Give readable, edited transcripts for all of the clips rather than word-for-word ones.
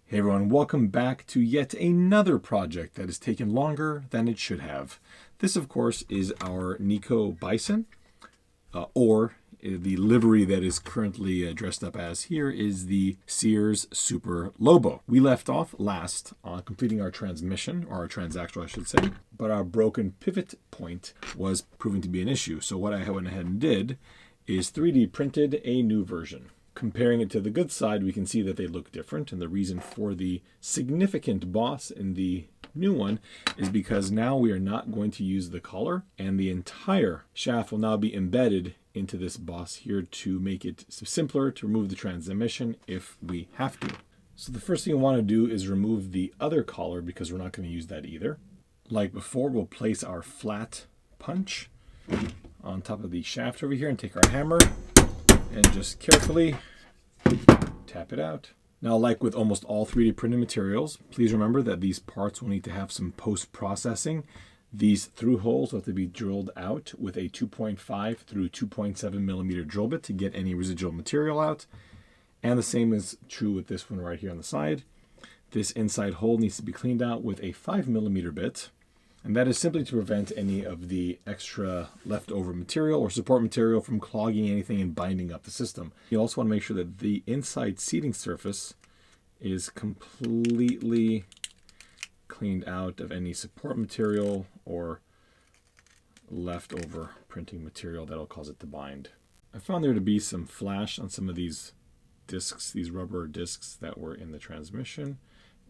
Hey everyone, welcome back to yet another project that has taken longer than it should have. This, of course, is our Nikko Bison, or the livery that is currently dressed up as here is the Sears Super Lobo. We left off last on completing our transmission, or our transaxle I should say, but our broken pivot point was proving to be an issue. So what I went ahead and did is 3D printed a new version. Comparing it to the good side, we can see that they look different, and the reason for the significant boss in the new one is because now we are not going to use the collar, and the entire shaft will now be embedded into this boss here to make it simpler to remove the transmission if we have to. So the first thing I want to do is remove the other collar because we're not going to use that either. Like before, we'll place our flat punch on top of the shaft over here and take our hammer and just carefully tap it out. Now, like with almost all 3D printed materials, please remember that these parts will need to have some post-processing. These through holes will have to be drilled out with a 2.5 through 2.7 millimeter drill bit to get any residual material out. And the same is true with this one right here on the side. This inside hole needs to be cleaned out with a 5 millimeter bit. And that is simply to prevent any of the extra leftover material or support material from clogging anything and binding up the system. You also want to make sure that the inside seating surface is completely cleaned out of any support material or leftover printing material that'll cause it to bind. I found there to be some flash on some of these discs, these rubber discs that were in the transmission,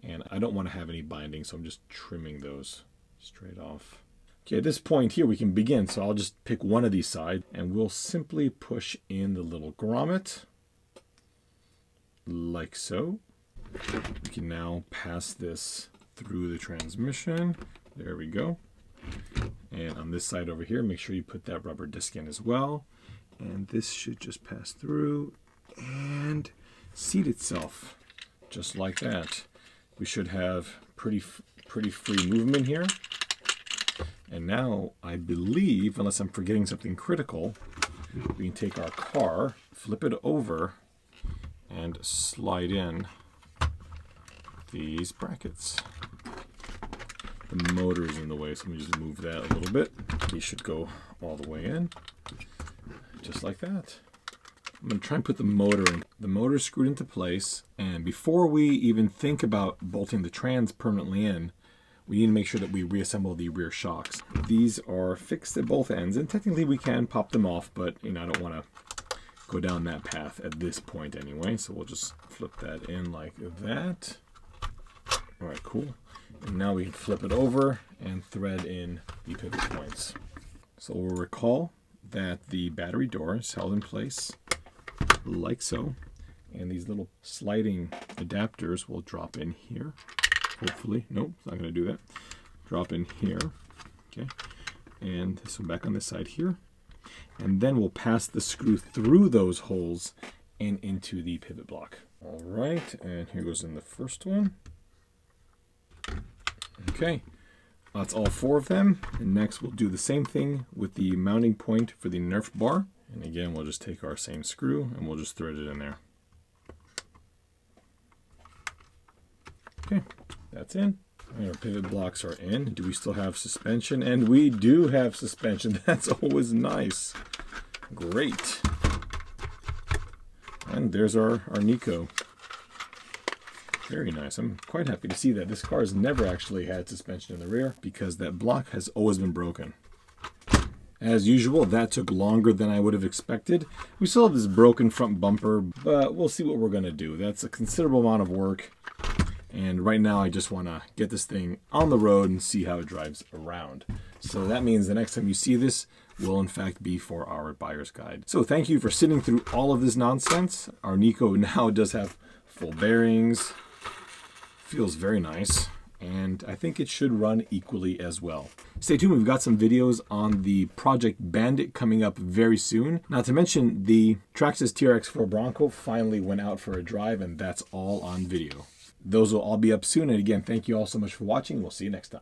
and I don't want to have any binding, so I'm just trimming those straight off. Okay, at this point here we can begin, so I'll just pick one of these sides and we'll simply push in the little grommet like so. We can now pass this through the transmission. There we go. And on this side over here, make sure you put that rubber disc in as well. And this should just pass through and seat itself just like that. We should have pretty free movement here. And now I believe, unless I'm forgetting something critical, we can take our car, flip it over, and slide in these brackets. The motor is in the way, so let me just move that a little bit. These should go all the way in, just like that. I'm going to try and put the motor in. The motor is screwed into place, and before we even think about bolting the trans permanently in, we need to make sure that we reassemble the rear shocks. These are fixed at both ends, and technically we can pop them off, but I don't want to go down that path at this point anyway, so we'll just flip that in like that. All right, cool. And now we can flip it over and thread in the pivot points. So we'll recall that the battery door is held in place like so, and these little sliding adapters will drop in here. Hopefully, nope, it's not going to do that. Drop in here, okay, and this one back on this side here, and then we'll pass the screw through those holes and into the pivot block. All right, and here goes in the first one. Okay, that's all four of them, and next we'll do the same thing with the mounting point for the Nerf bar, and again we'll just take our same screw and we'll just thread it in there. Okay, that's in. Our pivot blocks are in. Do we still have suspension? And we do have suspension. That's always nice. Great. And there's our Nikko. Very nice. I'm quite happy to see that. This car has never actually had suspension in the rear because that block has always been broken. As usual, that took longer than I would have expected. We still have this broken front bumper, but we'll see what we're going to do. That's a considerable amount of work. And right now I just want to get this thing on the road and see how it drives around. So that means the next time you see this will in fact be for our buyer's guide. So thank you for sitting through all of this nonsense. Our Nikko now does have full bearings. Feels very nice. And I think it should run equally as well. Stay tuned, we've got some videos on the Project Bandit coming up very soon. Not to mention the Traxxas TRX4 Bronco finally went out for a drive, and that's all on video. Those will all be up soon. And again, thank you all so much for watching. We'll see you next time.